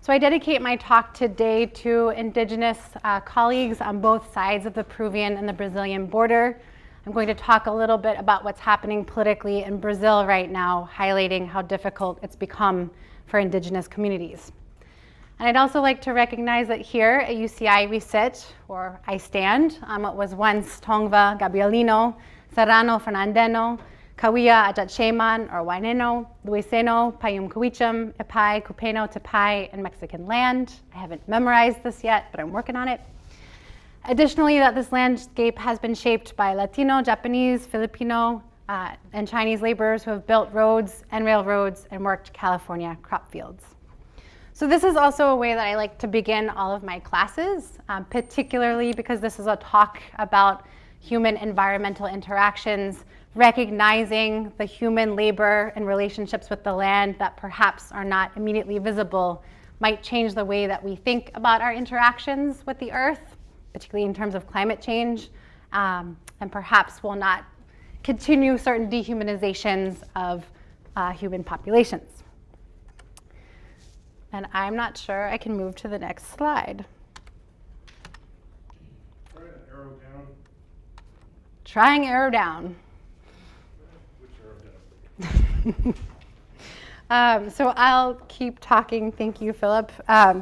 So I dedicate my talk today to indigenous colleagues on both sides of the Peruvian and the Brazilian border. I'm going to talk a little bit about what's happening politically in Brazil right now, highlighting how difficult it's become for indigenous communities. And I'd also like to recognize that here at UCI we sit, or I stand, on what was once Tongva, Gabrielino, Serrano, Fernandeno, Kawia, Ajacheman, or Waineno, Luiseno, Payum Kawicham, Epai, Cupeno, Tepai, and Mexican land. I haven't memorized this yet, but I'm working on it. Additionally, that this landscape has been shaped by Latino, Japanese, Filipino, and Chinese laborers who have built roads and railroads and worked California crop fields. So this is also a way that I like to begin all of my classes, particularly because this is a talk about human environmental interactions, recognizing the human labor and relationships with the land that perhaps are not immediately visible might change the way that we think about our interactions with the earth, particularly in terms of climate change, and perhaps will not continue certain dehumanizations of human populations. And I'm not sure I can move to the next slide. Try an arrow down. Trying arrow down. Which arrow down? So I'll keep talking. Thank you, Philip.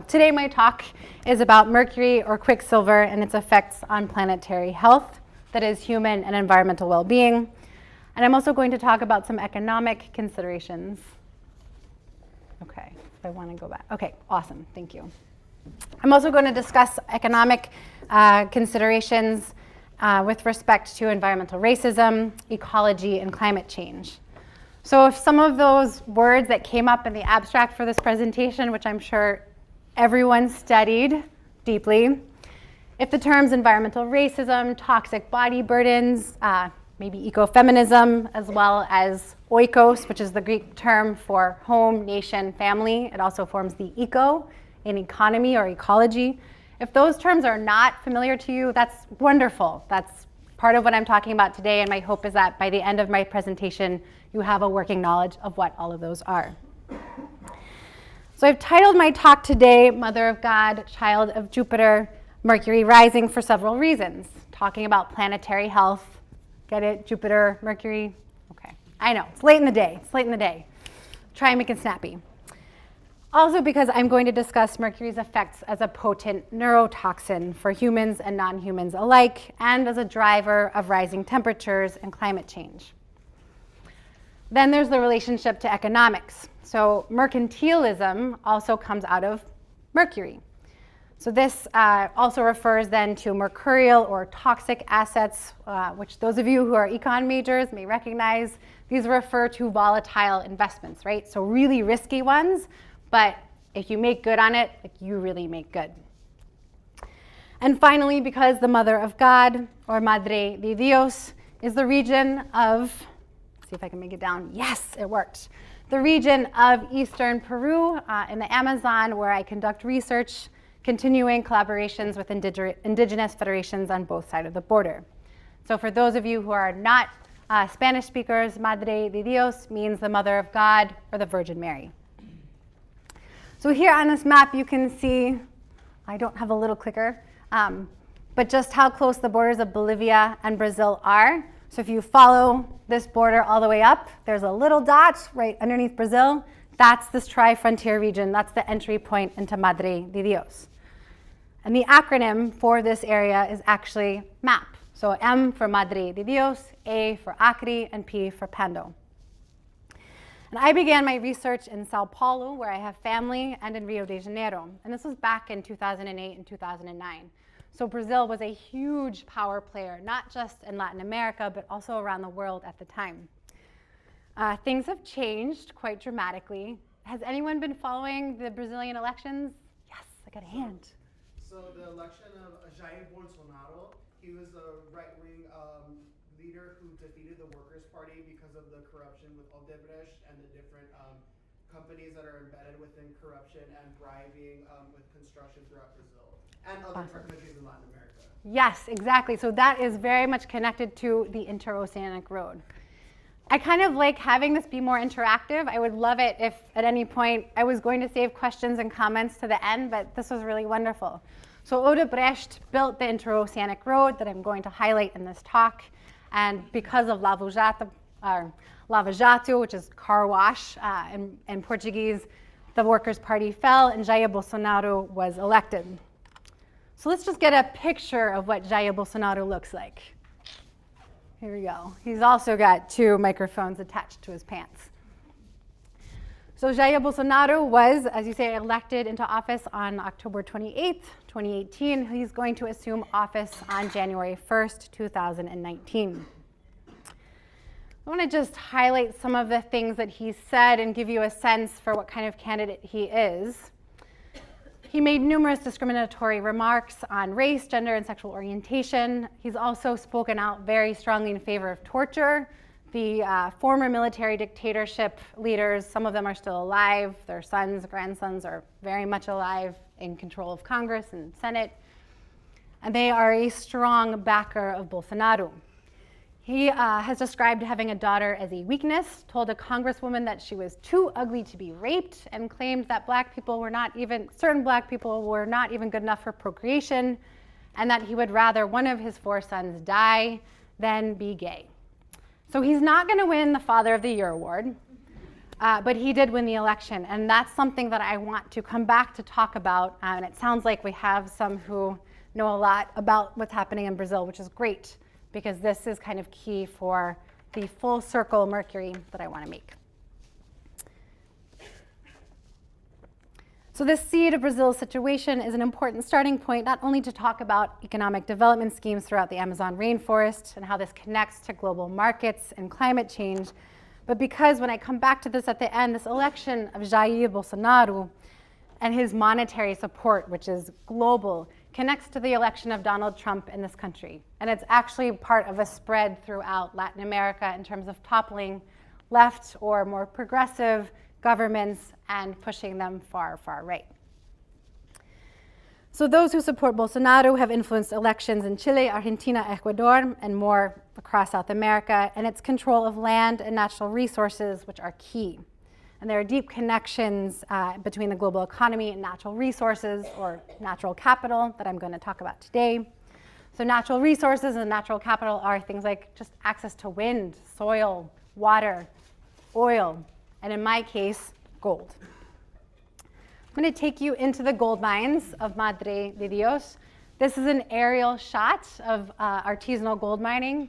Today my talk is about mercury or quicksilver and its effects on planetary health, that is human and environmental well-being. And I'm also going to talk about some economic considerations. Okay, if I want to go back. Okay, awesome, thank you. I'm also going to discuss economic considerations with respect to environmental racism, ecology, and climate change. So if some of those words that came up in the abstract for this presentation, which I'm sure everyone studied deeply, if the terms environmental racism, toxic body burdens, maybe ecofeminism, as well as oikos, which is the Greek term for home, nation, family. It also forms the eco in economy or ecology. If those terms are not familiar to you, that's wonderful. That's part of what I'm talking about today, and my hope is that by the end of my presentation, you have a working knowledge of what all of those are. So I've titled my talk today, Mother of God, Child of Jupiter, Mercury Rising, for several reasons. Talking about planetary health. Get it? Jupiter, Mercury? Okay. I know, it's late in the day. It's late in the day. Try and make it snappy. Also because I'm going to discuss mercury's effects as a potent neurotoxin for humans and non-humans alike, and as a driver of rising temperatures and climate change. Then there's the relationship to economics. So mercantilism also comes out of Mercury. So this also refers then to mercurial or toxic assets, which those of you who are econ majors may recognize. These refer to volatile investments, right? So really risky ones, but if you make good on it, like, you really make good. And finally, because the Mother of God, or Madre de Dios, is the region of, let's see if I can make it down. Yes, it worked. The region of eastern Peru in the Amazon, where I conduct research, continuing collaborations with indigenous federations on both sides of the border. So for those of you who are not Spanish speakers, Madre de Dios means the Mother of God or the Virgin Mary. So here on this map you can see, I don't have a little clicker, but just how close the borders of Bolivia and Brazil are. So if you follow this border all the way up, there's a little dot right underneath Brazil. That's this tri-frontier region. That's the entry point into Madre de Dios. And the acronym for this area is actually MAP. So M for Madre de Dios, A for Acre, and P for Pando. And I began my research in Sao Paulo, where I have family, and in Rio de Janeiro. And this was back in 2008 and 2009. So Brazil was a huge power player, not just in Latin America, but also around the world at the time. Things have changed quite dramatically. Has anyone been following the Brazilian elections? Yes, I got a hand. So the election of Jair Bolsonaro, he was a right-wing leader who defeated the Workers' Party because of the corruption with Odebrecht and the different companies that are embedded within corruption and bribing with construction throughout Brazil and other countries in Latin America. Yes, exactly. So that is very much connected to the interoceanic road. I kind of like having this be more interactive. I would love it if at any point I was going to save questions and comments to the end, but this was really wonderful. So Odebrecht built the interoceanic road that I'm going to highlight in this talk. And because of Lava Jato, which is car wash in Portuguese, the Workers' Party fell and Jair Bolsonaro was elected. So let's just get a picture of what Jair Bolsonaro looks like. Here we go. He's also got 2 microphones attached to his pants. So Jair Bolsonaro was, as you say, elected into office on October 28th, 2018. He's going to assume office on January 1st, 2019. I want to just highlight some of the things that he said and give you a sense for what kind of candidate he is. He made numerous discriminatory remarks on race, gender, and sexual orientation. He's also spoken out very strongly in favor of torture. The former military dictatorship leaders, some of them are still alive. Their sons, grandsons are very much alive, in control of Congress and Senate. And they are a strong backer of Bolsonaro. He has described having a daughter as a weakness, told a congresswoman that she was too ugly to be raped, and claimed that certain black people were not even good enough for procreation, and that he would rather one of his 4 sons die than be gay. So he's not going to win the Father of the Year award, but he did win the election, and that's something that I want to come back to talk about, and it sounds like we have some who know a lot about what's happening in Brazil, which is great, because this is kind of key for the full circle Mercury that I want to make. So this seed of Brazil's situation is an important starting point, not only to talk about economic development schemes throughout the Amazon rainforest and how this connects to global markets and climate change, but because when I come back to this at the end, this election of Jair Bolsonaro and his monetary support, which is global, connects to the election of Donald Trump in this country. And it's actually part of a spread throughout Latin America in terms of toppling left or more progressive governments and pushing them far, far right. So those who support Bolsonaro have influenced elections in Chile, Argentina, Ecuador, and more across South America, and its control of land and natural resources, which are key. And there are deep connections between the global economy and natural resources, or natural capital, that I'm going to talk about today. So natural resources and natural capital are things like just access to wind, soil, water, oil, and in my case, gold. I'm going to take you into the gold mines of Madre de Dios. This is an aerial shot of artisanal gold mining.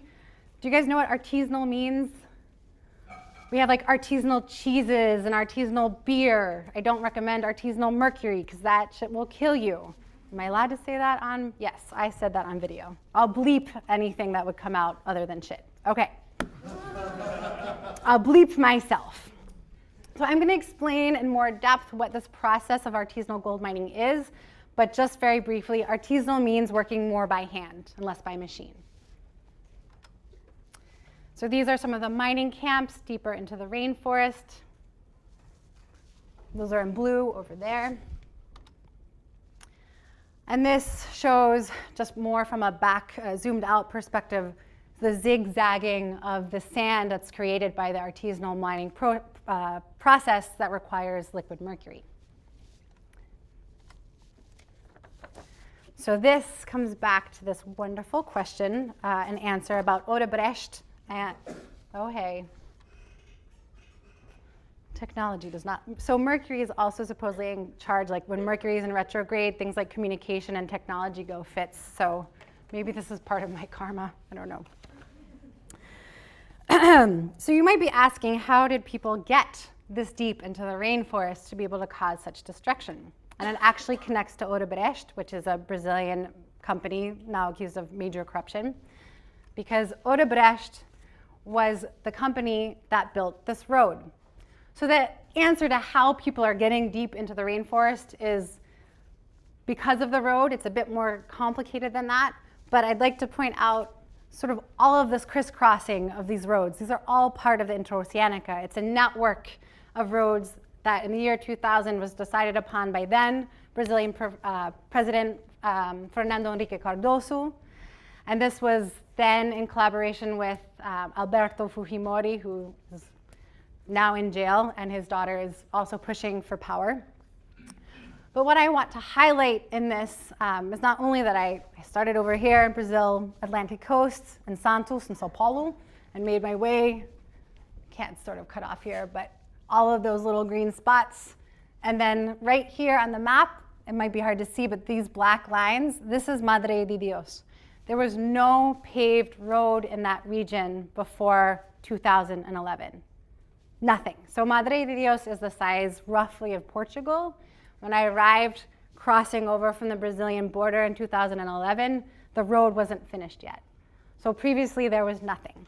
Do you guys know what artisanal means? We have like artisanal cheeses and artisanal beer. I don't recommend artisanal mercury because that shit will kill you. Am I allowed to say that on? Yes, I said that on video. I'll bleep anything that would come out other than shit. Okay. I'll bleep myself. So I'm going to explain in more depth what this process of artisanal gold mining is, but just very briefly, artisanal means working more by hand and less by machine. So these are some of the mining camps deeper into the rainforest. Those are in blue over there. And this shows, just more from a back zoomed out perspective, the zigzagging of the sand that's created by the artisanal mining process that requires liquid mercury. So this comes back to this wonderful question and answer about Odebrecht. And, oh hey, technology does not. So Mercury is also supposedly in charge, like when Mercury is in retrograde, things like communication and technology go fits. So maybe this is part of my karma, I don't know. So you might be asking, how did people get this deep into the rainforest to be able to cause such destruction? And it actually connects to Odebrecht, which is a Brazilian company now accused of major corruption, because Odebrecht was the company that built this road. So the answer to how people are getting deep into the rainforest is because of the road. It's a bit more complicated than that, but I'd like to point out sort of all of this crisscrossing of these roads. These are all part of the Interoceanica. It's a network of roads that in the year 2000 was decided upon by then Brazilian President Fernando Henrique Cardoso. And this was then in collaboration with Alberto Fujimori, who is now in jail, and his daughter is also pushing for power. But what I want to highlight in this is not only that I started over here in Brazil, Atlantic coast, in Santos and Sao Paulo, and made my way, can't sort of cut off here, but all of those little green spots. And then right here on the map, it might be hard to see, but these black lines, this is Madre de Dios. There was no paved road in that region before 2011. Nothing. So Madre de Dios is the size roughly of Portugal. When I arrived crossing over from the Brazilian border in 2011, the road wasn't finished yet. So previously there was nothing.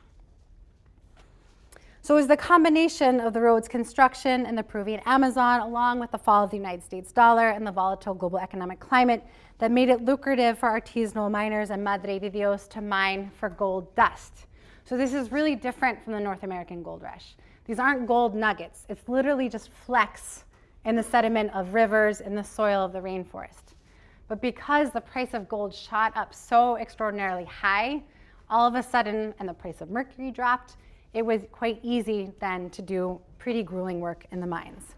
So it was the combination of the road's construction and the Peruvian Amazon, along with the fall of the United States dollar and the volatile global economic climate, that made it lucrative for artisanal miners and Madre de Dios to mine for gold dust. So this is really different from the North American gold rush. These aren't gold nuggets. It's literally just flecks in the sediment of rivers in the soil of the rainforest. But because the price of gold shot up so extraordinarily high, all of a sudden, and the price of mercury dropped, it was quite easy then to do pretty grueling work in the mines.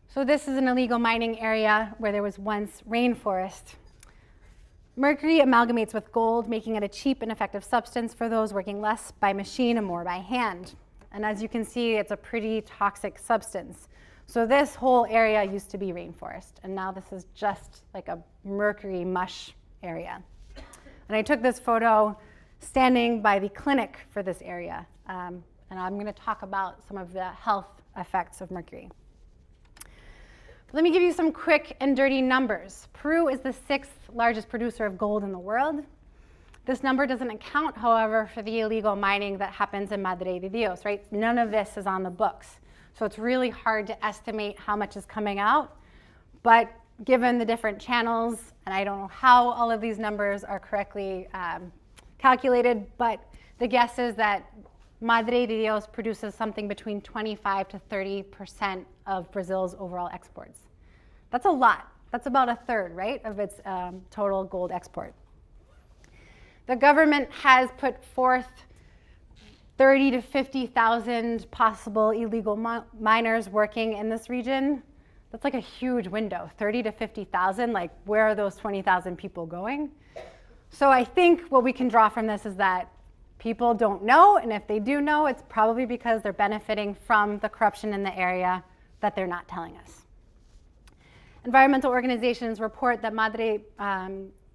So this is an illegal mining area where there was once rainforest. Mercury amalgamates with gold, making it a cheap and effective substance for those working less by machine and more by hand. And as you can see, it's a pretty toxic substance. So this whole area used to be rainforest, and now this is just like a mercury mush area. And I took this photo standing by the clinic for this area, and I'm going to talk about some of the health effects of mercury. Let me give you some quick and dirty numbers. Peru is the 6th largest producer of gold in the world. This number doesn't account, however, for the illegal mining that happens in Madre de Dios, right? None of this is on the books. So it's really hard to estimate how much is coming out. But given the different channels, and I don't know how all of these numbers are correctly calculated, but the guess is that Madre de Dios produces something between 25 to 30% of Brazil's overall exports. That's a lot. That's about a third, right, of its total gold export. The government has put forth 30 to 50,000 possible illegal miners working in this region. That's like a huge window, 30 to 50,000, like where are those 20,000 people going? So I think what we can draw from this is that people don't know, and if they do know, it's probably because they're benefiting from the corruption in the area that they're not telling us. Environmental organizations report that Madre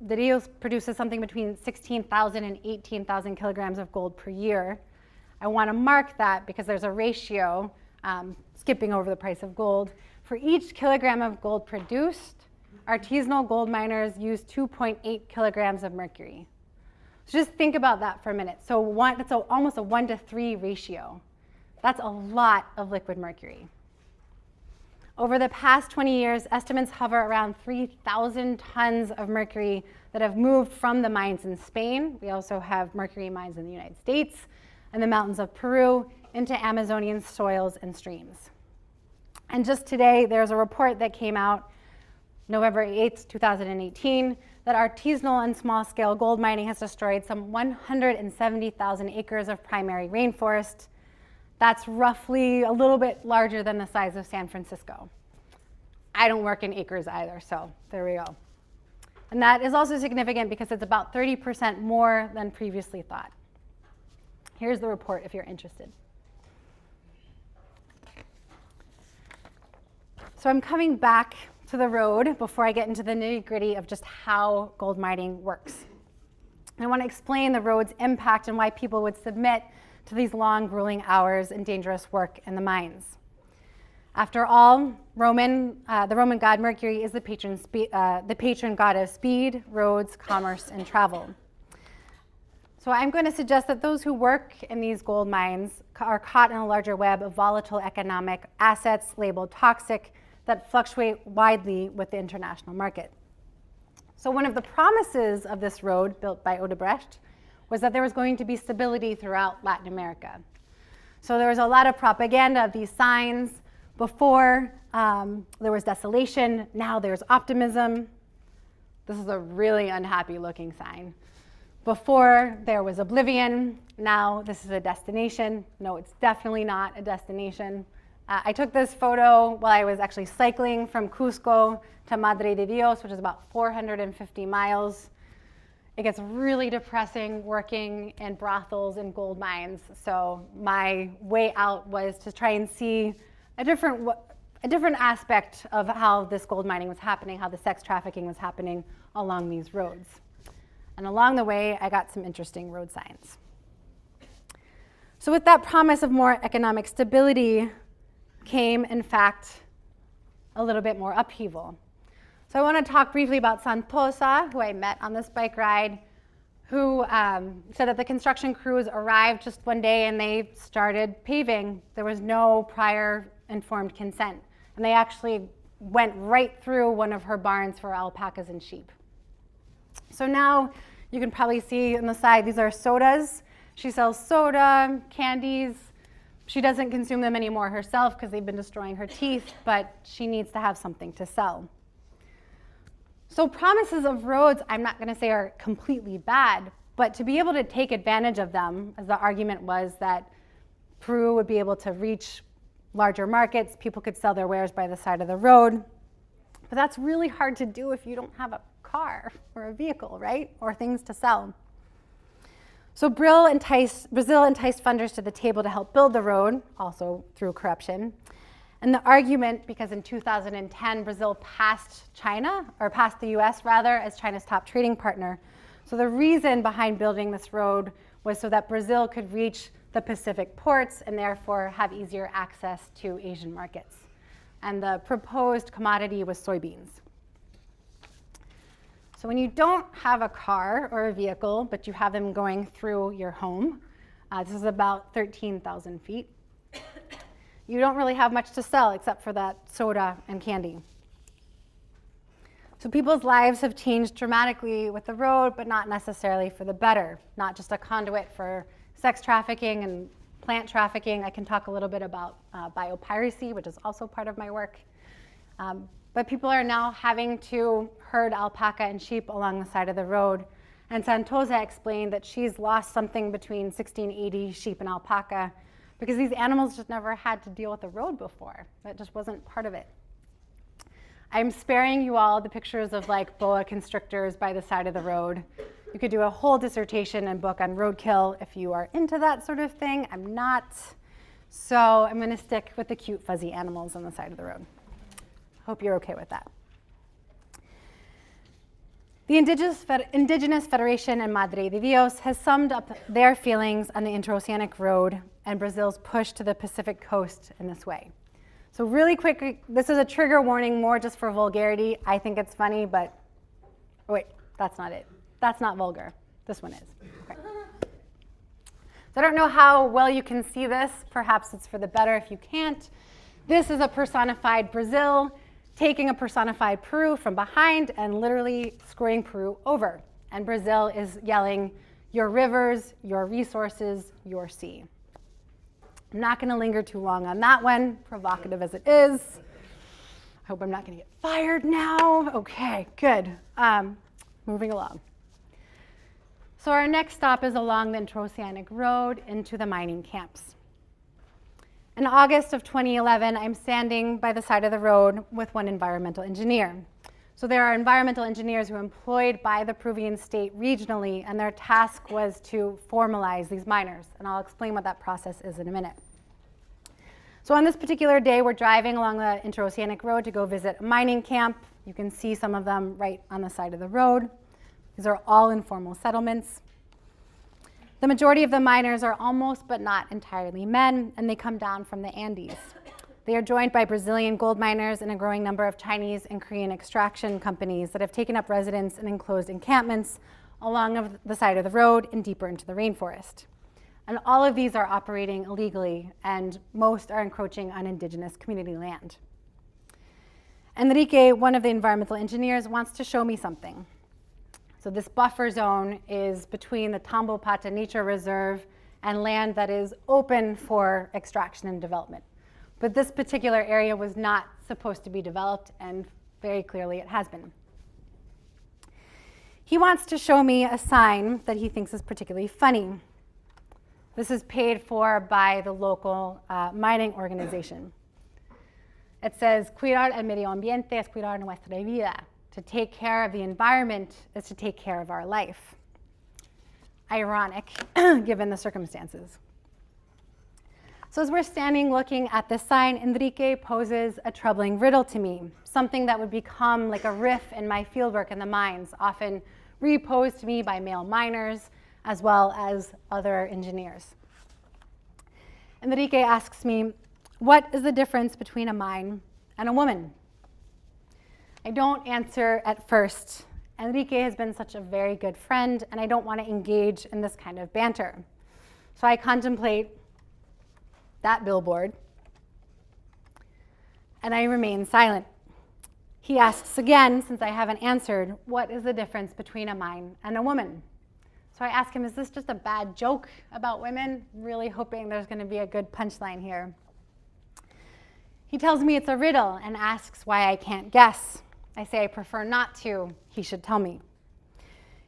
de Dios produces something between 16,000 and 18,000 kilograms of gold per year. I want to mark that because there's a ratio, skipping over the price of gold. For each kilogram of gold produced, artisanal gold miners use 2.8 kilograms of mercury. So just think about that for a minute. So that's almost a 1-to-3 ratio. That's a lot of liquid mercury. Over the past 20 years, estimates hover around 3,000 tons of mercury that have moved from the mines in Spain. We also have mercury mines in the United States and the mountains of Peru into Amazonian soils and streams. And just today, there's a report that came out November 8th, 2018, that artisanal and small-scale gold mining has destroyed some 170,000 acres of primary rainforest. That's roughly a little bit larger than the size of San Francisco. I don't work in acres either, so there we go. And that is also significant because it's about 30% more than previously thought. Here's the report if you're interested. So I'm coming back to the road before I get into the nitty-gritty of just how gold mining works. I want to explain the road's impact and why people would submit to these long, grueling hours and dangerous work in the mines. After all, the Roman god Mercury is the patron god of speed, roads, commerce, and travel. So I'm going to suggest that those who work in these gold mines are caught in a larger web of volatile economic assets labeled toxic that fluctuate widely with the international market. So one of the promises of this road built by Odebrecht was that there was going to be stability throughout Latin America. So there was a lot of propaganda of these signs. Before, there was desolation. Now there's optimism. This is a really unhappy looking sign. Before there was oblivion, now this is a destination. No, it's definitely not a destination. I took this photo while I was actually cycling from Cusco to Madre de Dios, which is about 450 miles. It gets really depressing working in brothels and gold mines. So my way out was to try and see a different aspect of how this gold mining was happening, how the sex trafficking was happening along these roads. And along the way, I got some interesting road signs. So with that promise of more economic stability came, in fact, a little bit more upheaval. So I want to talk briefly about Santosa, who I met on this bike ride, who said that the construction crews arrived just one day and they started paving. There was no prior informed consent. And they actually went right through one of her barns for alpacas and sheep. So now you can probably see on the side, these are sodas. She sells soda, candies. She doesn't consume them anymore herself because they've been destroying her teeth, but she needs to have something to sell. So promises of roads, I'm not going to say are completely bad, but to be able to take advantage of them, as the argument was that Peru would be able to reach larger markets, people could sell their wares by the side of the road. But that's really hard to do if you don't have a car or a vehicle, right? Or things to sell. So Brazil enticed funders to the table to help build the road, also through corruption. And the argument, because in 2010, Brazil passed the US rather, as China's top trading partner. So the reason behind building this road was so that Brazil could reach the Pacific ports and therefore have easier access to Asian markets. And the proposed commodity was soybeans. So when you don't have a car or a vehicle, but you have them going through your home, this is about 13,000 feet, you don't really have much to sell except for that soda and candy. So people's lives have changed dramatically with the road, but not necessarily for the better, not just a conduit for sex trafficking and plant trafficking. I can talk a little bit about biopiracy, which is also part of my work. But people are now having to herd alpaca and sheep along the side of the road. And Santosa explained that she's lost something between 1680 sheep and alpaca because these animals just never had to deal with the road before. That just wasn't part of it. I'm sparing you all the pictures of like boa constrictors by the side of the road. You could do a whole dissertation and book on roadkill if you are into that sort of thing. I'm not. So I'm going to stick with the cute fuzzy animals on the side of the road. Hope you're okay with that. The Indigenous Federation in Madre de Dios has summed up their feelings on the Interoceanic Road and Brazil's push to the Pacific coast in this way. So really quick, this is a trigger warning more just for vulgarity. I think it's funny, but oh wait, that's not it. That's not vulgar. This one is. Okay. So I don't know how well you can see this. Perhaps it's for the better if you can't. This is a personified Brazil taking a personified Peru from behind and literally screwing Peru over. And Brazil is yelling, your rivers, your resources, your sea. I'm not going to linger too long on that one, provocative as it is. I hope I'm not going to get fired now. Okay, good. Moving along. So our next stop is along the Interoceanic Road into the mining camps. In August of 2011, I'm standing by the side of the road with one environmental engineer. So there are environmental engineers who are employed by the Peruvian state regionally, and their task was to formalize these miners. And I'll explain what that process is in a minute. So on this particular day, we're driving along the Interoceanic Road to go visit a mining camp. You can see some of them right on the side of the road. These are all informal settlements. The majority of the miners are almost but not entirely men, and they come down from the Andes. They are joined by Brazilian gold miners and a growing number of Chinese and Korean extraction companies that have taken up residence in enclosed encampments along the side of the road and deeper into the rainforest. And all of these are operating illegally, and most are encroaching on indigenous community land. Enrique, one of the environmental engineers, wants to show me something. So this buffer zone is between the Tambopata Nature Reserve and land that is open for extraction and development. But this particular area was not supposed to be developed, and very clearly it has been. He wants to show me a sign that he thinks is particularly funny. This is paid for by the local mining organization. It says, cuidar el medio ambiente es cuidar nuestra vida. To take care of the environment is to take care of our life. Ironic, given the circumstances. So as we're standing looking at this sign, Enrique poses a troubling riddle to me, something that would become like a riff in my fieldwork in the mines, often reposed to me by male miners as well as other engineers. Enrique asks me, what is the difference between a mine and a woman? I don't answer at first. Enrique has been such a very good friend, and I don't want to engage in this kind of banter. So I contemplate that billboard, and I remain silent. He asks again, since I haven't answered, what is the difference between a mine and a woman? So I ask him, is this just a bad joke about women? Really hoping there's going to be a good punchline here. He tells me it's a riddle and asks why I can't guess. I say I prefer not to. He should tell me.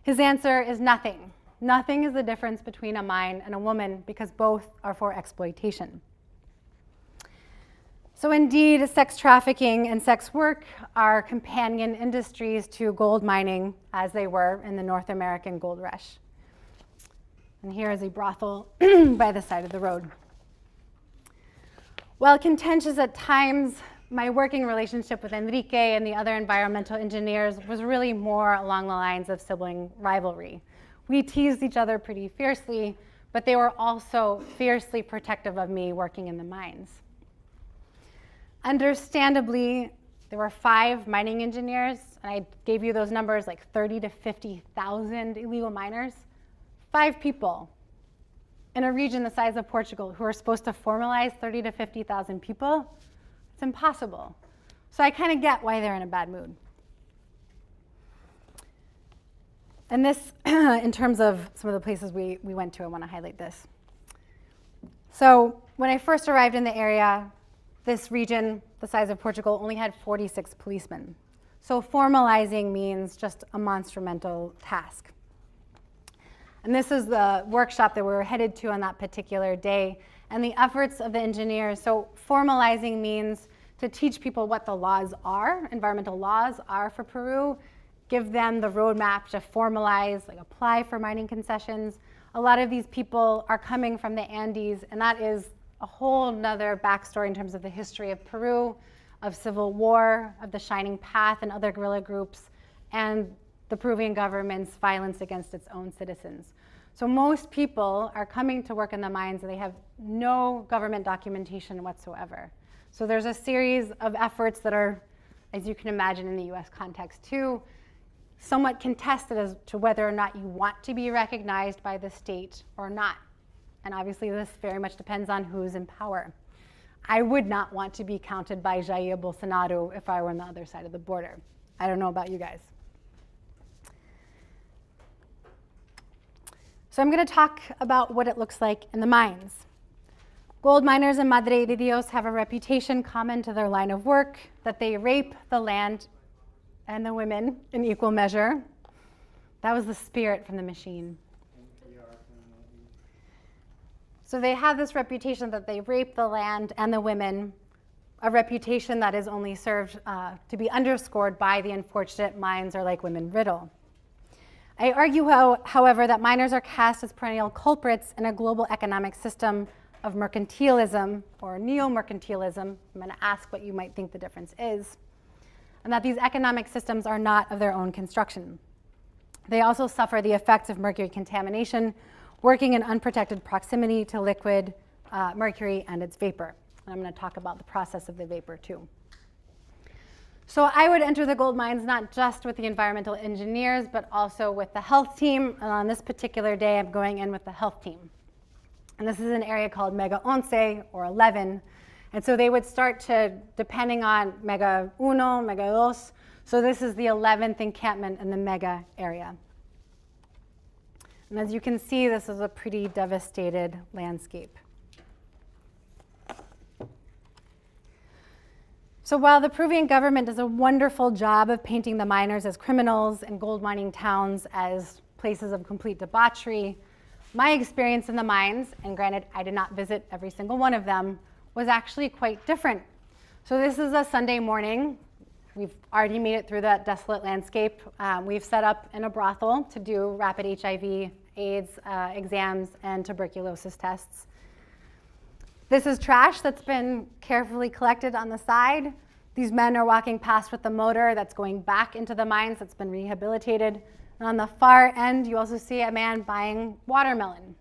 His answer is nothing. Nothing is the difference between a mine and a woman because both are for exploitation. So indeed, sex trafficking and sex work are companion industries to gold mining, as they were in the North American gold rush. And here is a brothel by the side of the road. While contentious at times, my working relationship with Enrique and the other environmental engineers was really more along the lines of sibling rivalry. We teased each other pretty fiercely, but they were also fiercely protective of me working in the mines. Understandably, there were 5 mining engineers, and I gave you those numbers, like 30 to 50,000 illegal miners. 5 people in a region the size of Portugal who are supposed to formalize 30 to 50,000 people. It's impossible. So I kind of get why they're in a bad mood. And this, in terms of some of the places we went to, I want to highlight this. So when I first arrived in the area, this region, the size of Portugal, only had 46 policemen. So formalizing means just a monumental task. And this is the workshop that we were headed to on that particular day, and the efforts of the engineers. So formalizing means to teach people what the laws are, environmental laws are for Peru, give them the roadmap to formalize, like apply for mining concessions. A lot of these people are coming from the Andes, and that is a whole nother backstory in terms of the history of Peru, of civil war, of the Shining Path and other guerrilla groups, and the Peruvian government's violence against its own citizens. So most people are coming to work in the mines and they have no government documentation whatsoever. So there's a series of efforts that are, as you can imagine in the US context too, somewhat contested as to whether or not you want to be recognized by the state or not. And obviously this very much depends on who's in power. I would not want to be counted by Jair Bolsonaro if I were on the other side of the border. I don't know about you guys. So I'm going to talk about what it looks like in the mines. Gold miners in Madre de Dios have a reputation common to their line of work, that they rape the land and the women in equal measure. That was the spirit from the machine. So they have this reputation that they rape the land and the women, a reputation that is only served to be underscored by the unfortunate mines are like women riddle. I argue, however, that miners are cast as perennial culprits in a global economic system of mercantilism or neo-mercantilism. I'm going to ask what you might think the difference is. And that these economic systems are not of their own construction. They also suffer the effects of mercury contamination, working in unprotected proximity to liquid mercury and its vapor. And I'm going to talk about the process of the vapor too. So I would enter the gold mines not just with the environmental engineers, but also with the health team. And on this particular day, I'm going in with the health team. And this is an area called Mega 11 or 11. And so they would start to, depending on Mega 1, Mega 2. So this is the 11th encampment in the Mega area. And as you can see, this is a pretty devastated landscape. So while the Peruvian government does a wonderful job of painting the miners as criminals and gold mining towns as places of complete debauchery, my experience in the mines, and granted I did not visit every single one of them, was actually quite different. So this is a Sunday morning. We've already made it through that desolate landscape. We've set up in a brothel to do rapid HIV, AIDS exams, and tuberculosis tests. This is trash that's been carefully collected on the side. These men are walking past with the motor that's going back into the mines that's been rehabilitated. And on the far end, you also see a man buying watermelon.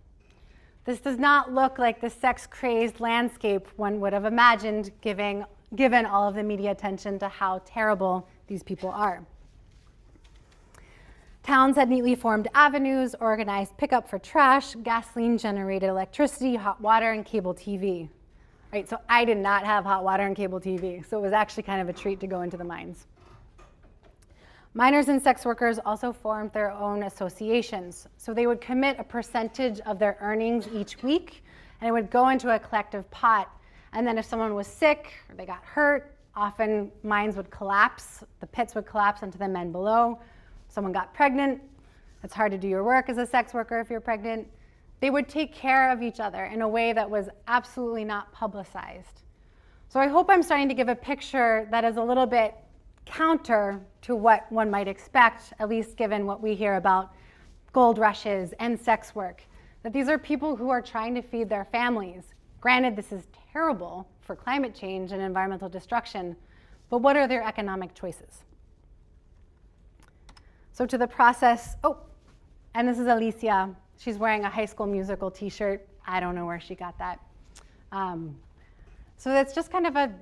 This does not look like the sex-crazed landscape one would have imagined given all of the media attention to how terrible these people are. Towns had neatly formed avenues, organized pickup for trash, gasoline-generated electricity, hot water, and cable TV. Right, so I did not have hot water and cable TV, so it was actually kind of a treat to go into the mines. Miners and sex workers also formed their own associations. So they would commit a percentage of their earnings each week, and it would go into a collective pot. And then if someone was sick or they got hurt, often mines would collapse, the pits would collapse onto the men below. Someone got pregnant, it's hard to do your work as a sex worker if you're pregnant. They would take care of each other in a way that was absolutely not publicized. So I hope I'm starting to give a picture that is a little bit counter to what one might expect, at least given what we hear about gold rushes and sex work, that these are people who are trying to feed their families. Granted, this is terrible for climate change and environmental destruction, but what are their economic choices? So to the process, and this is Alicia. She's wearing a High School Musical t-shirt. I don't know where she got that. So that's just kind of a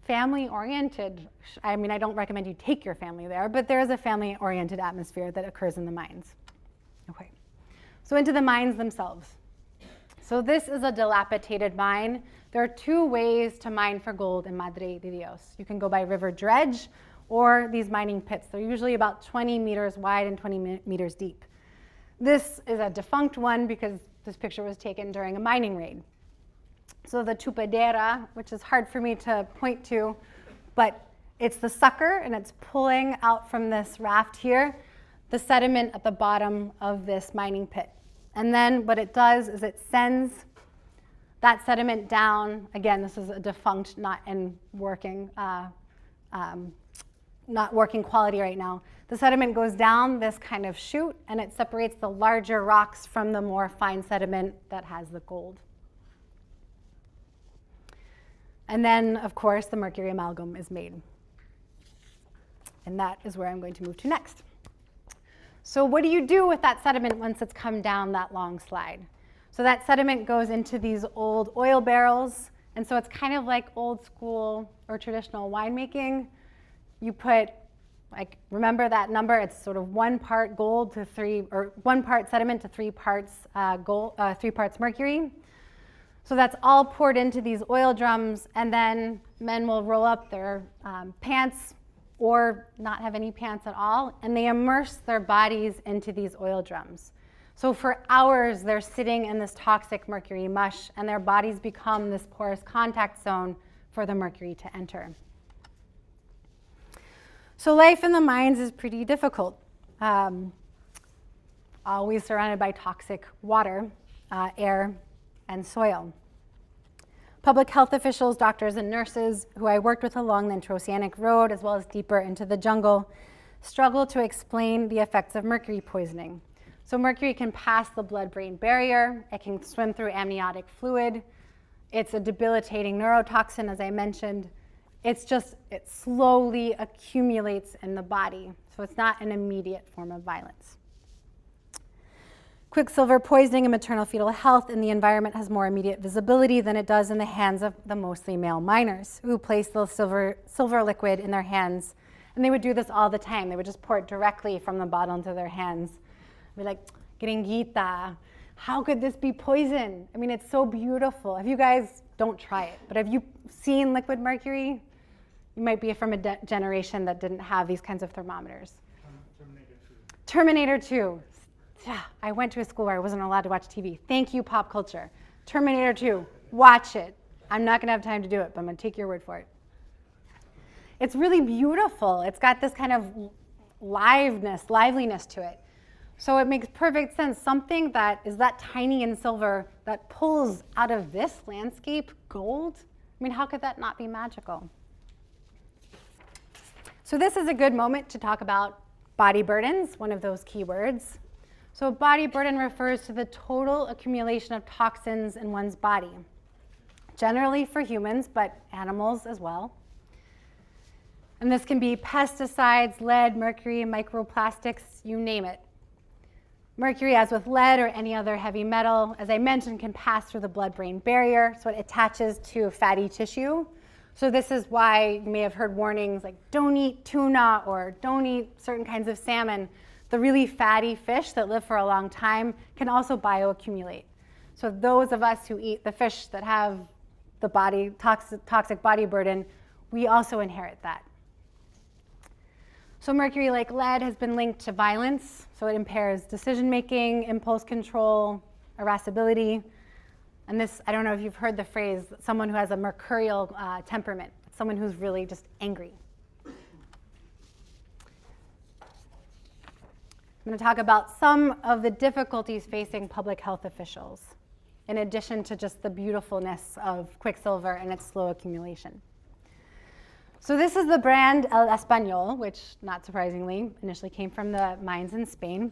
family-oriented, I mean, I don't recommend you take your family there, but there is a family-oriented atmosphere that occurs in the mines. Okay, so into the mines themselves. So this is a dilapidated mine. There are two ways to mine for gold in Madre de Dios. You can go by river dredge or these mining pits. They're usually about 20 meters wide and 20 meters deep. This is a defunct one because this picture was taken during a mining raid. So the tupadera, which is hard for me to point to, but it's the sucker and it's pulling out from this raft here the sediment at the bottom of this mining pit. And then what it does is it sends that sediment down. Again, this is a defunct, not in working, not working quality right now. The sediment goes down this kind of chute and it separates the larger rocks from the more fine sediment that has the gold. And then, of course, the mercury amalgam is made. And that is where I'm going to move to next. So what do you do with that sediment once it's come down that long slide? So that sediment goes into these old oil barrels. And so it's kind of like old school or traditional winemaking. You put, like, remember that number? It's sort of 1 part gold to 3, or 1 part sediment to 3 parts 3 parts mercury. So that's all poured into these oil drums, and then men will roll up their pants or not have any pants at all, and they immerse their bodies into these oil drums. So for hours, they're sitting in this toxic mercury mush, and their bodies become this porous contact zone for the mercury to enter. So life in the mines is pretty difficult. Always surrounded by toxic water, air, and soil. Public health officials, doctors, and nurses who I worked with along the Interoceanic Road, as well as deeper into the jungle, struggle to explain the effects of mercury poisoning. So mercury can pass the blood-brain barrier. It can swim through amniotic fluid. It's a debilitating neurotoxin, as I mentioned. It slowly accumulates in the body. So it's not an immediate form of violence. Quicksilver poisoning in maternal fetal health in the environment has more immediate visibility than it does in the hands of the mostly male miners who place the silver liquid in their hands. And they would do this all the time. They would just pour it directly from the bottle into their hands. Be like, gringuita, how could this be poison? I mean, it's so beautiful. If you guys don't try it, but have you seen liquid mercury? You might be from a generation that didn't have these kinds of thermometers. Terminator 2. Yeah, I went to a school where I wasn't allowed to watch TV. Thank you, pop culture. Terminator 2, watch it. I'm not gonna have time to do it, but I'm gonna take your word for it. it's really beautiful. It's got this kind of liveliness to it. So it makes perfect sense. Something that is that tiny in silver that pulls out of this landscape gold. I mean, how could that not be magical? So this is a good moment to talk about body burdens, one of those key words. So body burden refers to the total accumulation of toxins in one's body, generally for humans, but animals as well. And this can be pesticides, lead, mercury, microplastics, you name it. Mercury, as with lead or any other heavy metal, as I mentioned, can pass through the blood-brain barrier, so it attaches to fatty tissue. So this is why you may have heard warnings like don't eat tuna or don't eat certain kinds of salmon. The really fatty fish that live for a long time can also bioaccumulate. So those of us who eat the fish that have the toxic body burden, we also inherit that. So mercury, like lead, has been linked to violence. So it impairs decision-making, impulse control, irascibility. And this, I don't know if you've heard the phrase, someone who has a mercurial temperament, someone who's really just angry. I'm going to talk about some of the difficulties facing public health officials, in addition to just the beautifulness of quicksilver and its slow accumulation. So this is the brand El Español, which, not surprisingly, initially came from the mines in Spain.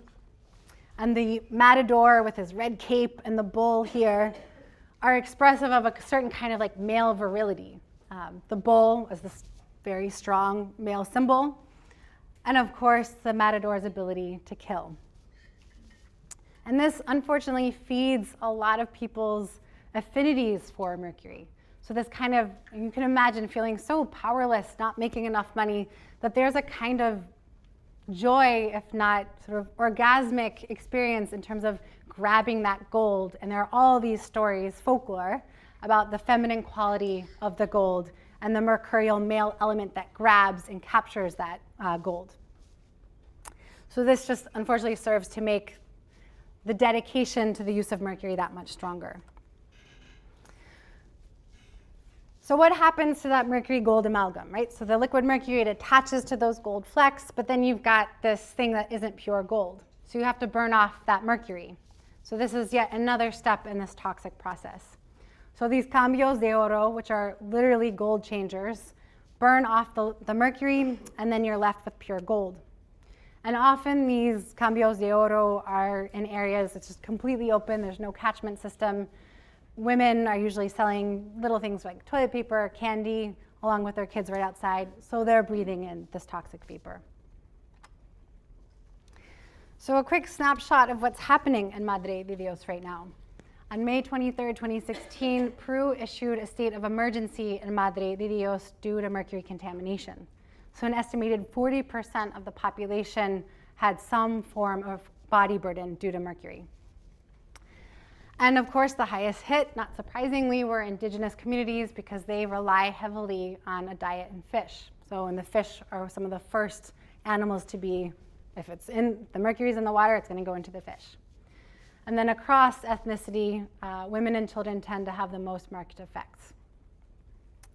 And the matador with his red cape and the bull here are expressive of a certain kind of like male virility. The bull is this very strong male symbol. And of course, the matador's ability to kill. And this, unfortunately, feeds a lot of people's affinities for mercury. So this kind of, you can imagine feeling so powerless, not making enough money, that there's a kind of joy, if not sort of orgasmic experience in terms of grabbing that gold. And there are all these stories, folklore, about the feminine quality of the gold and the mercurial male element that grabs and captures that gold. So this just unfortunately serves to make the dedication to the use of mercury that much stronger. So what happens to that mercury gold amalgam, right? So the liquid mercury, it attaches to those gold flecks, but then you've got this thing that isn't pure gold. So you have to burn off that mercury. So this is yet another step in this toxic process. So these cambios de oro, which are literally gold changers, burn off the mercury, and then you're left with pure gold. And often these cambios de oro are in areas that's just completely open, there's no catchment system. Women are usually selling little things like toilet paper, candy, along with their kids right outside, so they're breathing in this toxic vapor. So a quick snapshot of what's happening in Madre de Dios right now. On May 23, 2016, Peru issued a state of emergency in Madre de Dios due to mercury contamination. So an estimated 40% of the population had some form of body burden due to mercury. And of course, the highest hit, not surprisingly, were indigenous communities because they rely heavily on a diet in fish. So, and the fish are some of the first animals to be, if it's in, the mercury's in the water, it's gonna go into the fish. And then across ethnicity, women and children tend to have the most marked effects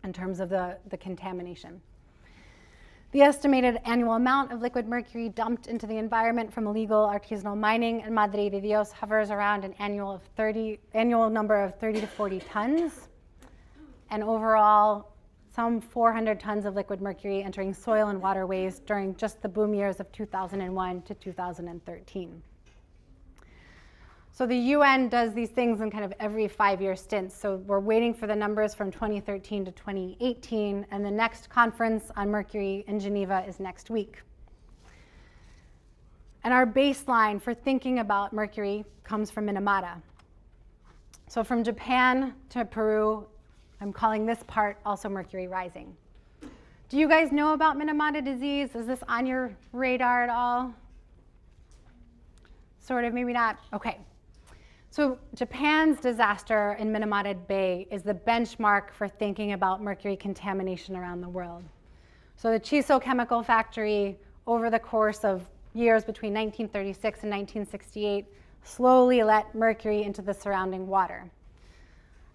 in terms of the contamination. The estimated annual amount of liquid mercury dumped into the environment from illegal artisanal mining in Madre de Dios hovers around an annual number of 30 to 40 tons. And overall, some 400 tons of liquid mercury entering soil and waterways during just the boom years of 2001 to 2013. So the UN does these things in kind of every 5-year stints. So we're waiting for the numbers from 2013 to 2018, and the next conference on mercury in Geneva is next week. And our baseline for thinking about mercury comes from Minamata. So from Japan to Peru, I'm calling this part also mercury rising. Do you guys know about Minamata disease? Is this on your radar at all? Sort of, maybe not. Okay. So Japan's disaster in Minamata Bay is the benchmark for thinking about mercury contamination around the world. So the Chiso chemical factory, over the course of years between 1936 and 1968, slowly let mercury into the surrounding water.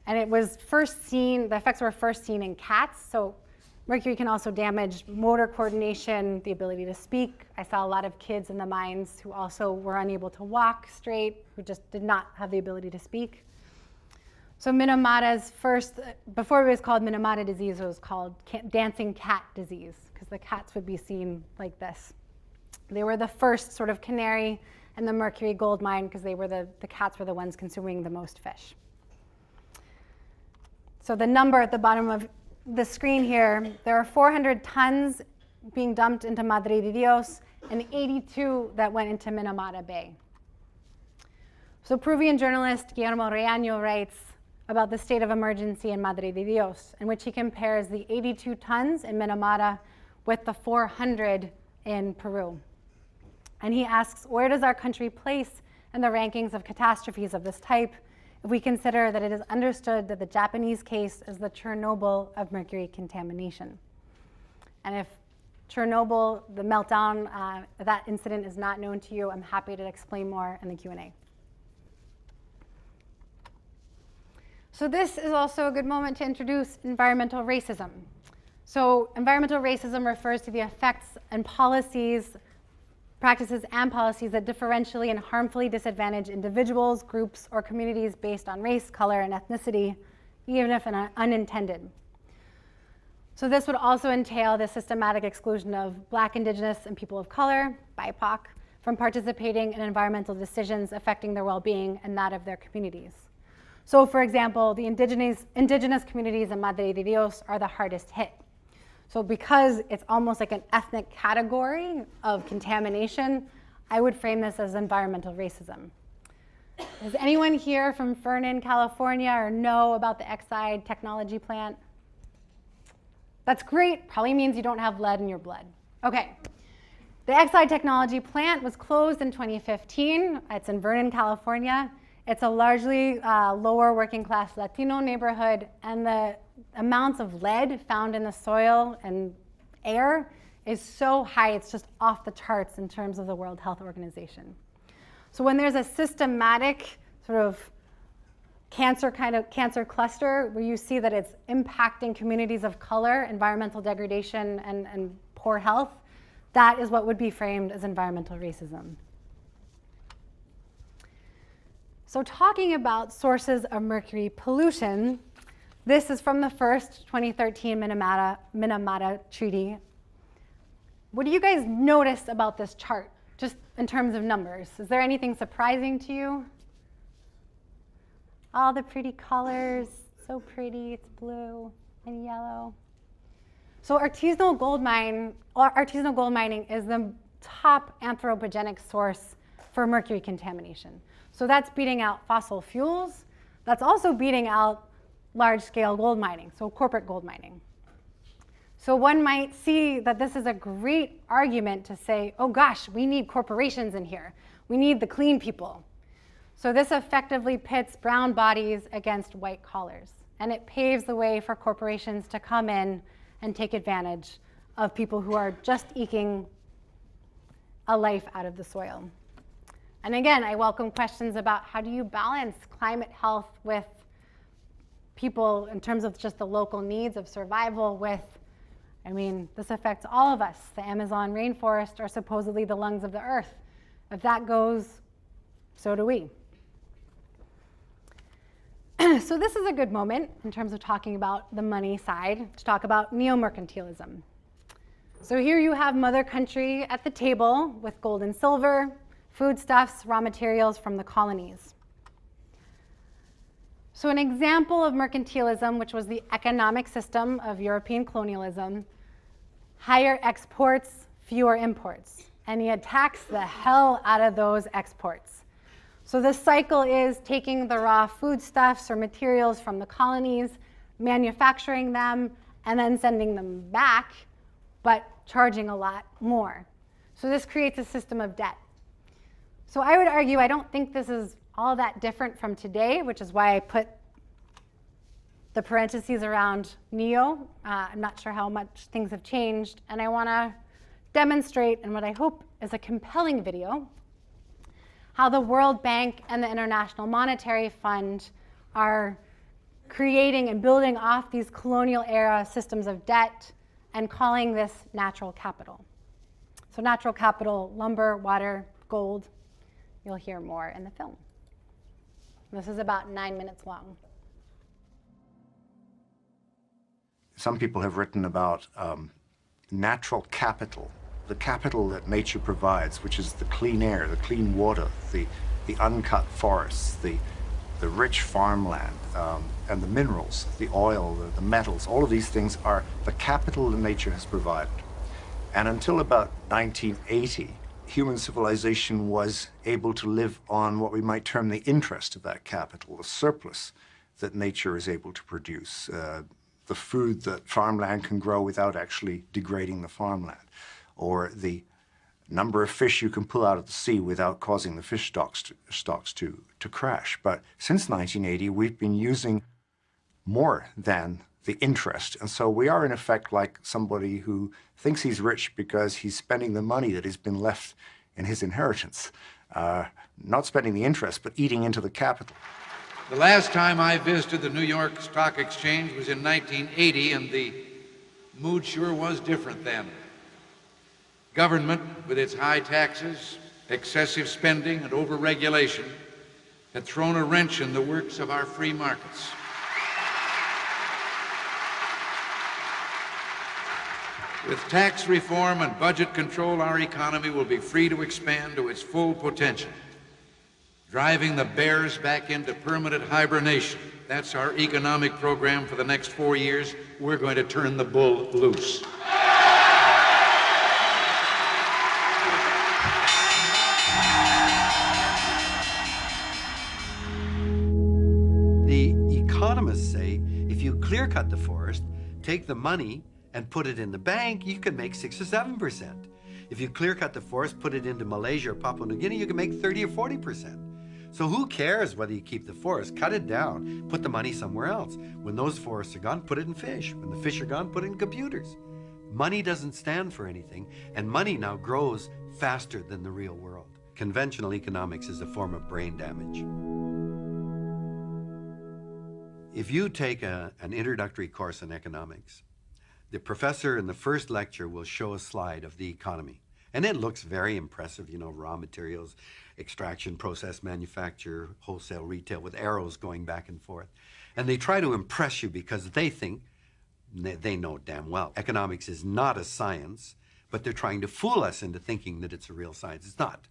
And it was first seen, the effects were first seen in cats. So Mercury can also damage motor coordination, the ability to speak. I saw a lot of kids in the mines who also were unable to walk straight, who just did not have the ability to speak. So Minamata's first, before it was called Minamata disease, it was called dancing cat disease, because the cats would be seen like this. They were the first sort of canary in the Mercury gold mine, because they were the cats were the ones consuming the most fish. So the number at the bottom of the screen here, there are 400 tons being dumped into Madre de Dios and 82 that went into Minamata Bay. So Peruvian journalist Guillermo Reaño writes about the state of emergency in Madre de Dios, in which he compares the 82 tons in Minamata with the 400 in Peru. And he asks, where does our country place in the rankings of catastrophes of this type if we consider that it is understood that the Japanese case is the Chernobyl of mercury contamination? And if Chernobyl, the meltdown, that incident is not known to you, I'm happy to explain more in the Q&A. So this is also a good moment to introduce environmental racism. So environmental racism refers to the effects and policies, practices and policies that differentially and harmfully disadvantage individuals, groups, or communities based on race, color, and ethnicity, even if unintended. So this would also entail the systematic exclusion of Black, Indigenous, and people of color, BIPOC, from participating in environmental decisions affecting their well-being and that of their communities. So for example, the indigenous communities in Madre de Dios are the hardest hit. So because it's almost like an ethnic category of contamination, I would frame this as environmental racism. Is anyone here from Fernan, California, or know about the Exide technology plant? That's great, probably means you don't have lead in your blood. Okay, the Exide technology plant was closed in 2015. It's in Vernon, California. It's a largely lower working class Latino neighborhood, and the amounts of lead found in the soil and air is so high, it's just off the charts in terms of the World Health Organization. So when there's a systematic sort of cancer cluster where you see that it's impacting communities of color, environmental degradation, and poor health, that is what would be framed as environmental racism. So talking about sources of mercury pollution, this is from the first 2013 Minamata Treaty. What do you guys notice about this chart, just in terms of numbers? Is there anything surprising to you? All the pretty colors, so pretty, it's blue and yellow. So artisanal gold mining is the top anthropogenic source for mercury contamination. So that's beating out fossil fuels. That's also beating out large-scale gold mining, so corporate gold mining. So one might see that this is a great argument to say, oh gosh, we need corporations in here. We need the clean people. So this effectively pits brown bodies against white collars, and it paves the way for corporations to come in and take advantage of people who are just eking a life out of the soil. And again, I welcome questions about how do you balance climate health with people in terms of just the local needs of survival with, I mean, this affects all of us. The Amazon rainforest are supposedly the lungs of the earth. If that goes, so do we. So this is a good moment in terms of talking about the money side to talk about neo-mercantilism. So here you have Mother Country at the table with gold and silver, foodstuffs, raw materials from the colonies. So an example of mercantilism, which was the economic system of European colonialism, higher exports, fewer imports. And he attacks the hell out of those exports. So the cycle is taking the raw foodstuffs or materials from the colonies, manufacturing them, and then sending them back, but charging a lot more. So this creates a system of debt. So I would argue I don't think this is all that different from today, which is why I put the parentheses around neo. I'm not sure how much things have changed, and I want to demonstrate in what I hope is a compelling video how the World Bank and the International Monetary Fund are creating and building off these colonial era systems of debt and calling this natural capital. So natural capital, lumber, water, gold. You'll hear more in the film. This is about 9 minutes long. Some people have written about natural capital, the capital that nature provides, which is the clean air, the clean water, the uncut forests, the rich farmland, and the minerals, the oil, the metals. All of these things are the capital that nature has provided. And until about 1980, human civilization was able to live on what we might term the interest of that capital, the surplus that nature is able to produce, the food that farmland can grow without actually degrading the farmland, or the number of fish you can pull out of the sea without causing the fish stocks to crash. But since 1980, we've been using more than the interest. And so we are in effect like somebody who thinks he's rich because he's spending the money that has been left in his inheritance. Not spending the interest, but eating into the capital. The last time I visited the New York Stock Exchange was in 1980, and the mood sure was different then. Government, with its high taxes, excessive spending, and overregulation, had thrown a wrench in the works of our free markets. With tax reform and budget control, our economy will be free to expand to its full potential, driving the bears back into permanent hibernation. That's our economic program for the next 4 years. We're going to turn the bull loose. The economists say if you clear-cut the forest, take the money and put it in the bank, you can make 6 or 7%. If you clear-cut the forest, put it into Malaysia or Papua New Guinea, you can make 30 or 40%. So who cares whether you keep the forest? Cut it down, put the money somewhere else. When those forests are gone, put it in fish. When the fish are gone, put it in computers. Money doesn't stand for anything, and money now grows faster than the real world. Conventional economics is a form of brain damage. If you take an introductory course in economics, the professor in the first lecture will show a slide of the economy. And it looks very impressive, you know, raw materials, extraction, process, manufacture, wholesale, retail, with arrows going back and forth. And they try to impress you because they think, they know damn well, economics is not a science, but they're trying to fool us into thinking that it's a real science. It's not.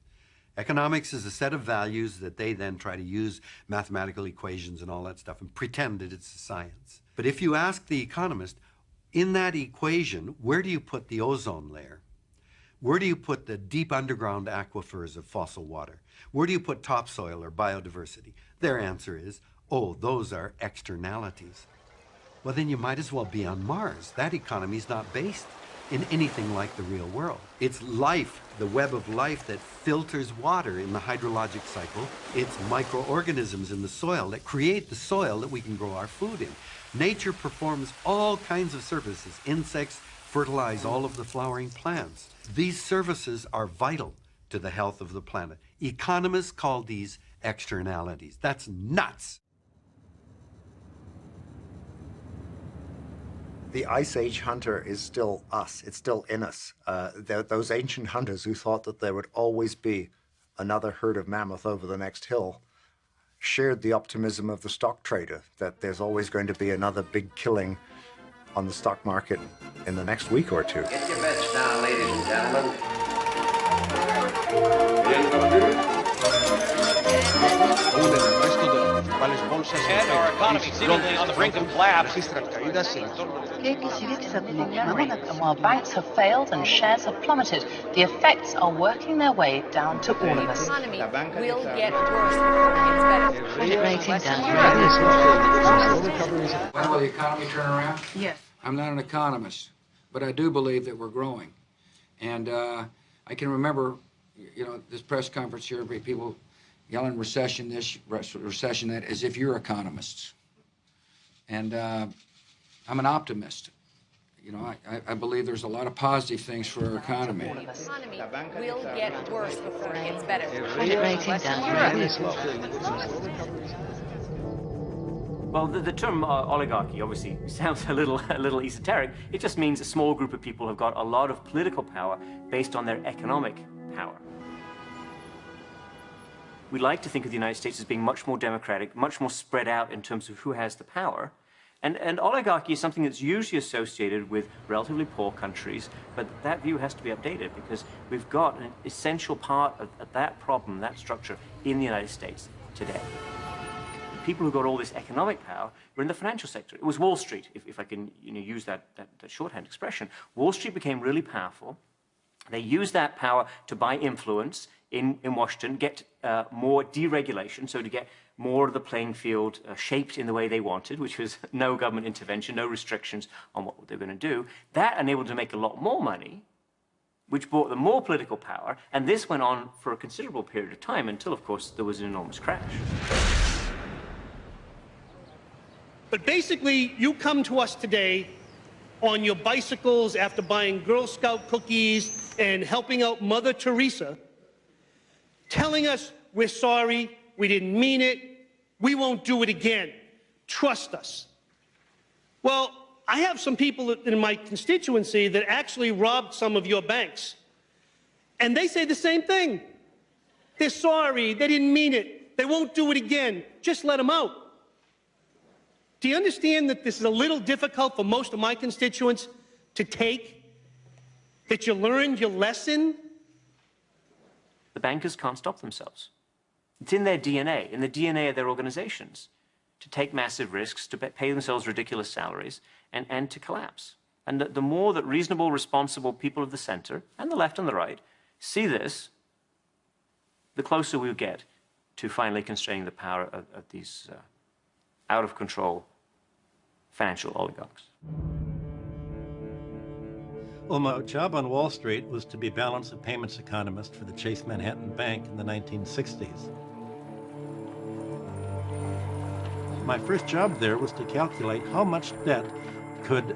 Economics is a set of values that they then try to use mathematical equations and all that stuff and pretend that it's a science. But if you ask the economist, in that equation, where do you put the ozone layer? Where do you put the deep underground aquifers of fossil water? Where do you put topsoil or biodiversity? Their answer is, oh, those are externalities. Well, then you might as well be on Mars. That economy is not based in anything like the real world. It's life, the web of life that filters water in the hydrologic cycle. It's microorganisms in the soil that create the soil that we can grow our food in. Nature performs all kinds of services. Insects fertilize all of the flowering plants. These services are vital to the health of the planet. Economists call these externalities. That's nuts. The Ice Age hunter is still us. It's still in us. Those ancient hunters who thought that there would always be another herd of mammoth over the next hill shared the optimism of the stock trader, that there's always going to be another big killing on the stock market in the next week or two. Get your bets down, ladies and gentlemen. And our economy seemingly on the brink of collapse. While banks have failed and shares have plummeted, the effects are working their way down to all of us. The economy will get worse before it gets better. Credit rating down. When will the economy turn around? Yes. I'm not an economist, but I do believe that we're growing. And I can remember, you know, this press conference here, people yelling recession this, recession that, as if you're economists. And I'm an optimist. You know, I believe there's a lot of positive things for our economy. The economy will get worse before it gets better. Credit rating down. Well, the term oligarchy obviously sounds a little esoteric. It just means a small group of people have got a lot of political power based on their economic power. We like to think of the United States as being much more democratic, much more spread out in terms of who has the power. And oligarchy is something that's usually associated with relatively poor countries, but that view has to be updated because we've got an essential part of that problem, that structure, in the United States today. The people who got all this economic power were in the financial sector. It was Wall Street, if I can use that shorthand expression. Wall Street became really powerful. They used that power to buy influence in Washington, get more deregulation, so to get more of the playing field shaped in the way they wanted, which was no government intervention, no restrictions on what they were going to do. That enabled them to make a lot more money, which brought them more political power, and this went on for a considerable period of time until, of course, there was an enormous crash. But basically, you come to us today on your bicycles after buying Girl Scout cookies and helping out Mother Teresa, telling us we're sorry, we didn't mean it, we won't do it again. Trust us. Well, I have some people in my constituency that actually robbed some of your banks. And they say the same thing. They're sorry, they didn't mean it, they won't do it again, just let them out. Do you understand that this is a little difficult for most of my constituents to take? That you learned your lesson? The bankers can't stop themselves. It's in their DNA, in the DNA of their organizations, to take massive risks, to pay themselves ridiculous salaries, and to collapse. And the more that reasonable, responsible people of the center, and the left and the right, see this, the closer we'll get to finally constraining the power of these out-of-control financial oligarchs. Well, my job on Wall Street was to be balance of payments economist for the Chase Manhattan Bank in the 1960s. My first job there was to calculate how much debt could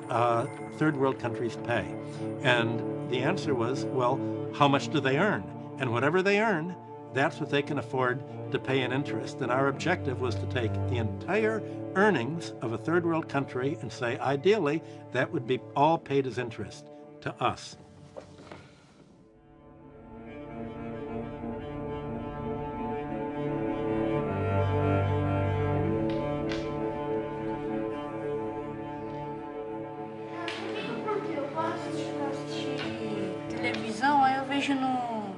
third world countries pay. And the answer was, well, how much do they earn? And whatever they earn, that's what they can afford to pay in interest. And our objective was to take the entire earnings of a third world country and say, ideally, that would be all paid as interest to us. Televisão, aí eu vejo no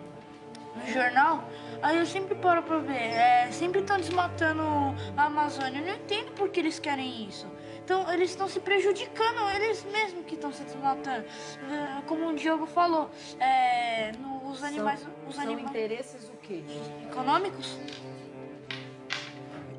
jornal, aí eu sempre paro pra ver, sempre estão desmatando a Amazônia. Eu não entendo por que eles querem isso. Então, eles estão se prejudicando, eles mesmos que estão se desmatando. Como o Diogo falou, os animais... São interesses o quê? Econômicos.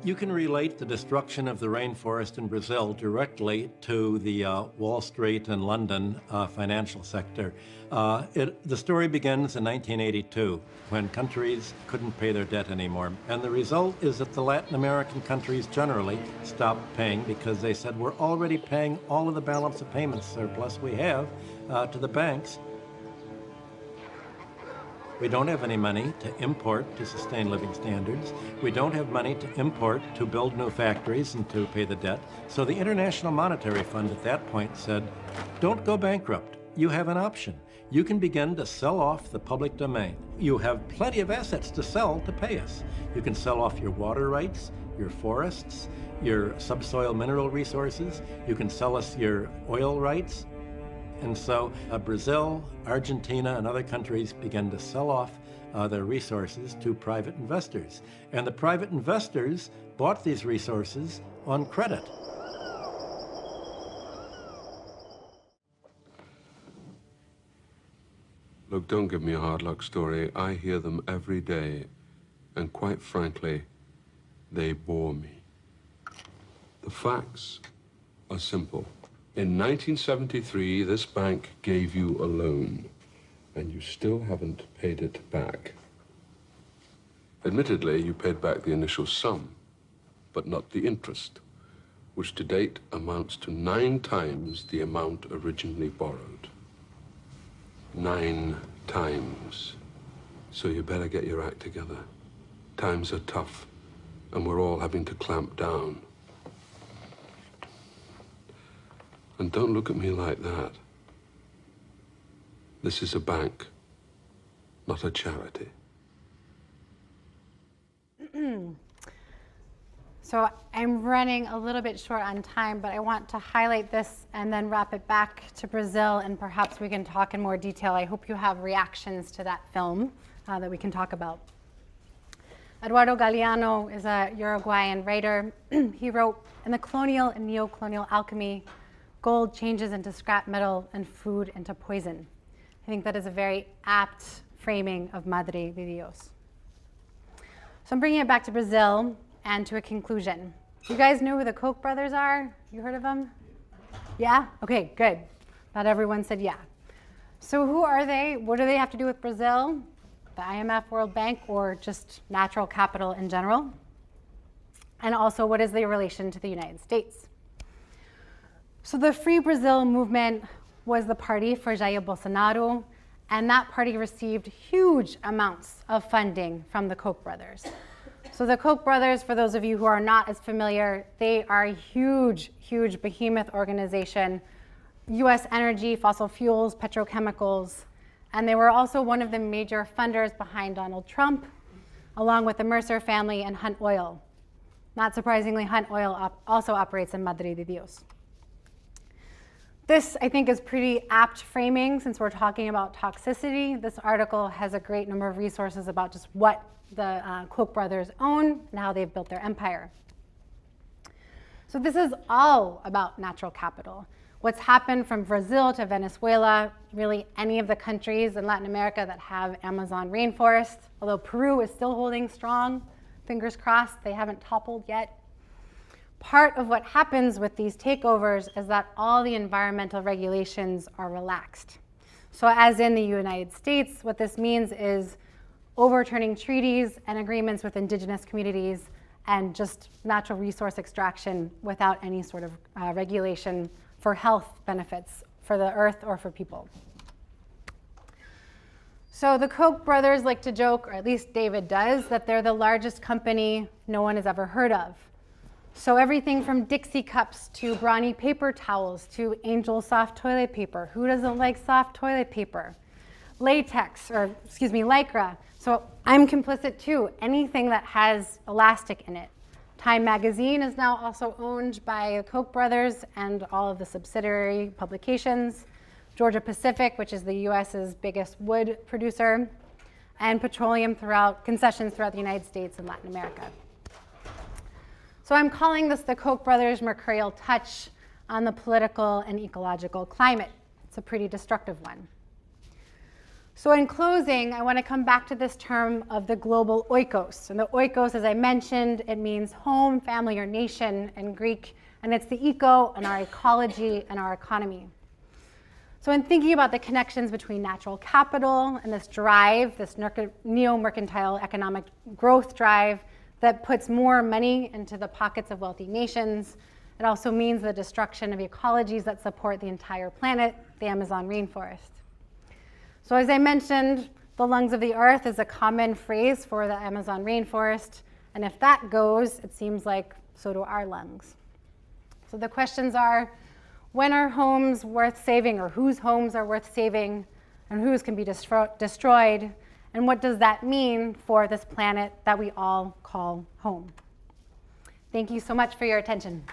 You can relate the destruction of the rainforest in Brazil directly to the Wall Street and London financial sector. The story begins in 1982, when countries couldn't pay their debt anymore. And the result is that the Latin American countries generally stopped paying because they said, we're already paying all of the balance of payments surplus we have to the banks. We don't have any money to import to sustain living standards. We don't have money to import to build new factories and to pay the debt. So the International Monetary Fund at that point said, don't go bankrupt. You have an option. You can begin to sell off the public domain. You have plenty of assets to sell to pay us. You can sell off your water rights, your forests, your subsoil mineral resources. You can sell us your oil rights. And so Brazil, Argentina, and other countries began to sell off their resources to private investors. And the private investors bought these resources on credit. Look, don't give me a hard luck story. I hear them every day, and quite frankly, they bore me. The facts are simple. In 1973, this bank gave you a loan, and you still haven't paid it back. Admittedly, you paid back the initial sum, but not the interest, which to date amounts to 9 times the amount originally borrowed. 9 times. So you better get your act together. Times are tough, and we're all having to clamp down. And don't look at me like that. This is a bank, not a charity. So I'm running a little bit short on time, but I want to highlight this and then wrap it back to Brazil, and perhaps we can talk in more detail. I hope you have reactions to that film that we can talk about. Eduardo Galeano is a Uruguayan writer. He wrote, "In the colonial and neo-colonial alchemy, gold changes into scrap metal and food into poison." I think that is a very apt framing of Madre de Dios. So I'm bringing it back to Brazil and to a conclusion. You guys know who the Koch brothers are? You heard of them? Yeah? Okay, good. Not everyone said yeah. So who are they? What do they have to do with Brazil, the IMF, World Bank, or just natural capital in general? And also, what is their relation to the United States? So the Free Brazil movement was the party for Jair Bolsonaro, and that party received huge amounts of funding from the Koch brothers. So the Koch brothers, for those of you who are not as familiar, they are a huge, huge behemoth organization, US energy, fossil fuels, petrochemicals, and they were also one of the major funders behind Donald Trump, along with the Mercer family and Hunt Oil. Not surprisingly, Hunt Oil also operates in Madre de Dios. This, I think, is pretty apt framing since we're talking about toxicity. This article has a great number of resources about just what the Koch brothers own and how they've built their empire. So this is all about natural capital. What's happened from Brazil to Venezuela, really any of the countries in Latin America that have Amazon rainforest, although Peru is still holding strong, fingers crossed, they haven't toppled yet. Part of what happens with these takeovers is that all the environmental regulations are relaxed. So as in the United States, what this means is overturning treaties and agreements with indigenous communities and just natural resource extraction without any sort of regulation for health benefits for the earth or for people. So the Koch brothers like to joke, or at least David does, that they're the largest company no one has ever heard of. So everything from Dixie cups to Brawny paper towels to Angel soft toilet paper. Who doesn't like soft toilet paper? Latex, or excuse me, Lycra. So I'm complicit too. Anything that has elastic in it. Time magazine is now also owned by the Koch brothers and all of the subsidiary publications. Georgia Pacific, which is the US's biggest wood producer, and petroleum concessions throughout the United States and Latin America. So I'm calling this the Koch brothers' mercurial touch on the political and ecological climate. It's a pretty destructive one. So in closing, I want to come back to this term of the global oikos. And the oikos, as I mentioned, it means home, family, or nation in Greek, and it's the eco and our ecology and our economy. So in thinking about the connections between natural capital and this drive, this neo-mercantile economic growth drive that puts more money into the pockets of wealthy nations, it also means the destruction of ecologies that support the entire planet, the Amazon rainforest. So as I mentioned, the lungs of the earth is a common phrase for the Amazon rainforest, and if that goes, it seems like so do our lungs. So the questions are, when are homes worth saving, or whose homes are worth saving, and whose can be destroyed, and what does that mean for this planet that we all call home? Thank you so much for your attention.